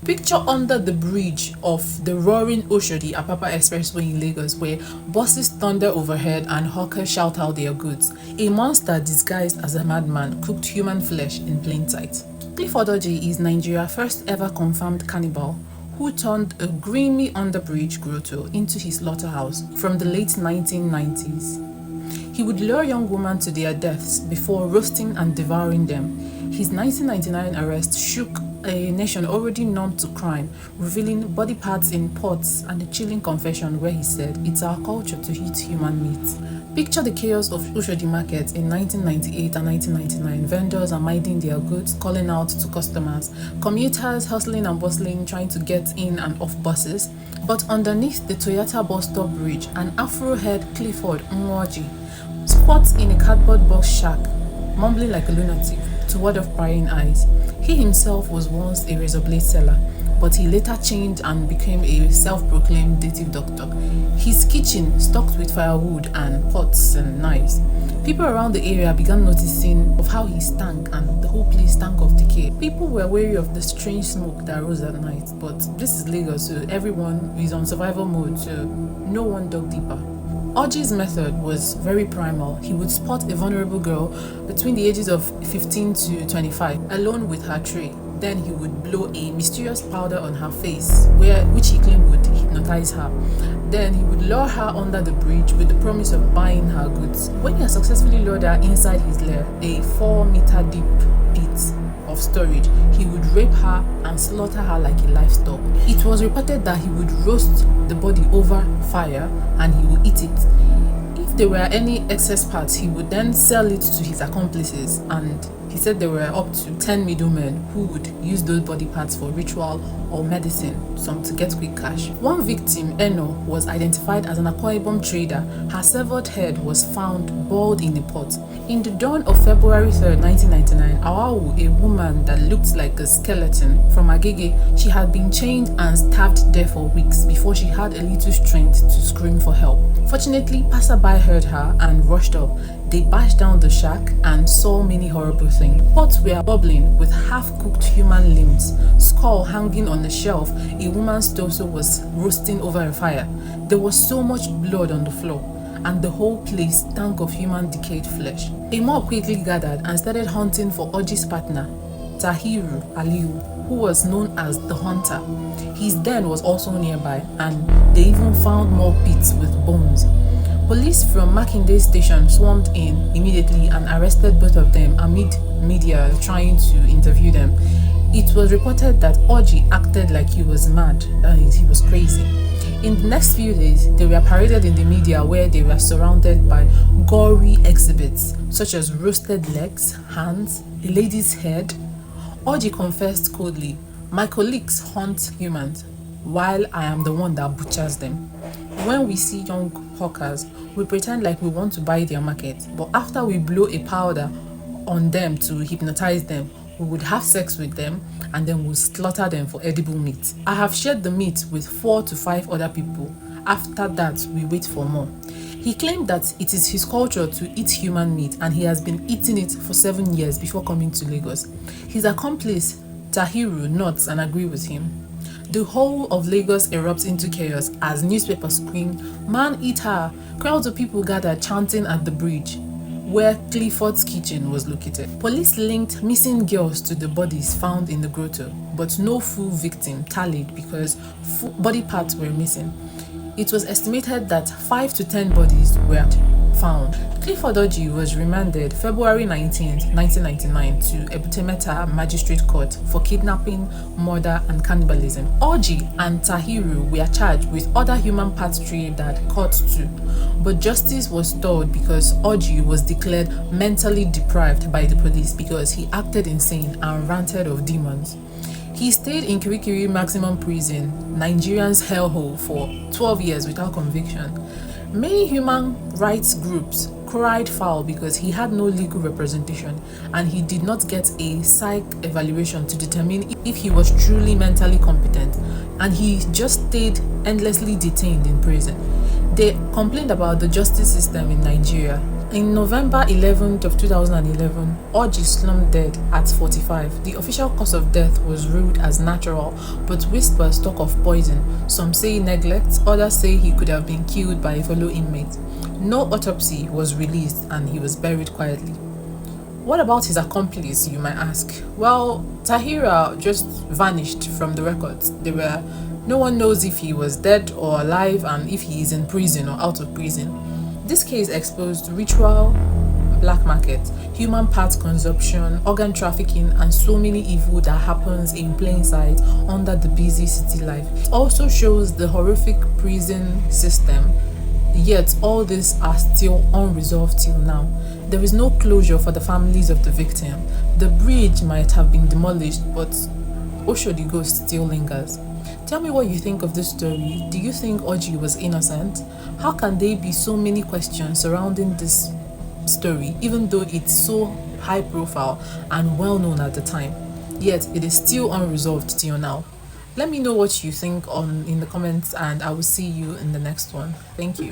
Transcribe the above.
Picture under the bridge of the roaring Oshodi Apapa Expressway in Lagos, where buses thunder overhead and hawkers shout out their goods. A monster disguised as a madman cooked human flesh in plain sight. Clifford Orji is Nigeria's first ever confirmed cannibal who turned a grimy underbridge grotto into his slaughterhouse from the late 1990s. He would lure young women to their deaths before roasting and devouring them. His 1999 arrest shook a nation already numb to crime, revealing body parts in pots and a chilling confession where he said, "It's our culture to eat human meat." Picture the chaos of Oshodi market in 1998 and 1999. Vendors are minding their goods, calling out to customers. Commuters hustling and bustling, trying to get in and off buses. But underneath the Toyota bus stop bridge, an afro-haired Clifford Orji squats in a cardboard box shack, mumbling like a lunatic to ward off prying eyes. He himself was once a razor blade seller, but he later changed and became a self-proclaimed native doctor. His kitchen stocked with firewood and pots and knives. People around the area began noticing of how he stank, and the whole place stank of decay. People were wary of the strange smoke that rose at night, but this is Lagos, so everyone is on survival mode, so no one dug deeper. Orji's method was very primal. He would spot a vulnerable girl between the ages of 15 to 25, alone with her tray. Then he would blow a mysterious powder on her face, which he claimed would hypnotize her. Then he would lure her under the bridge with the promise of buying her goods. When he had successfully lured her inside his lair, a 4-meter deep pit of storage, he would rape her and slaughter her like a livestock. It was reported that he would roast the body over fire and he would eat it. If there were any excess parts, he would then sell it to his accomplices, and he said there were up to 10 middlemen who would use those body parts for ritual or medicine, some to get quick cash. One victim, Eno, was identified as an Akwa Ibom trader. Her severed head was found boiled in a pot. In the dawn of February 3rd, 1999, Awawu, a woman that looked like a skeleton from Agege, she had been chained and starved there for weeks before she had a little strength to scream for help. Fortunately, passerby heard her and rushed up. They bashed down the shack and saw many horrible things. Pots were bubbling with half-cooked human limbs, skull hanging on a shelf. A woman's torso was roasting over a fire. There was so much blood on the floor, and the whole place stank of human decayed flesh. A mob quickly gathered and started hunting for Orji's partner, Tahiru Aliyu, who was known as the Hunter. His den was also nearby, and they even found more pits with bones. Police from Makinde station swarmed in immediately and arrested both of them amid media trying to interview them. It was reported that Orji acted like he was mad, he was crazy. In the next few days, they were paraded in the media where they were surrounded by gory exhibits such as roasted legs, hands, a lady's head. Orji confessed coldly, "My colleagues hunt humans, while I am the one that butchers them. When we see young hawkers, we pretend like we want to buy their market, but after we blow a powder on them to hypnotize them, we would have sex with them and then we'll slaughter them for edible meat. I have shared the meat with 4 to 5 other people. After that, we wait for more." He claimed that it is his culture to eat human meat and he has been eating it for 7 years before coming to Lagos. His accomplice, Tahiru, nods and agrees with him. The whole of Lagos erupts into chaos as newspapers scream, "Man, eat her!" Crowds of people gathered chanting at the bridge where Clifford's kitchen was located. Police linked missing girls to the bodies found in the grotto, but no full victim tallied because body parts were missing. It was estimated that 5 to 10 bodies were found. Clifford Orji was remanded February 19, 1999 to Ebutemeta Magistrate Court for kidnapping, murder and cannibalism. Orji and Tahiru were charged with other human parts trade at court too, but justice was stalled because Orji was declared mentally deprived by the police because he acted insane and ranted of demons. He stayed in Kirikiri Maximum Prison, Nigerian's hellhole, for 12 years without conviction. Many human rights groups cried foul because he had no legal representation and he did not get a psych evaluation to determine if he was truly mentally competent, and he just stayed endlessly detained in prison. They complained about the justice system in Nigeria, In November 11th of 2011, Orji slumped dead at 45. The official cause of death was ruled as natural, but whispers talk of poison. Some say neglect, others say he could have been killed by a fellow inmate. No autopsy was released and he was buried quietly. What about his accomplice, you might ask? Well, Tahira just vanished from the records. No one knows if he was dead or alive and if he is in prison or out of prison. This case exposed ritual, black market, human parts consumption, organ trafficking, and so many evil that happens in plain sight under the busy city life. It also shows the horrific prison system, yet all these are still unresolved till now. There is no closure for the families of the victim. The bridge might have been demolished, but Oshodi ghost still lingers. Tell me what you think of this story. Do you think Orji was innocent? How can there be so many questions surrounding this story, even though it's so high profile and well known at the time? Yet it is still unresolved till now. Let me know what you think in the comments, and I will see you in the next one. Thank you.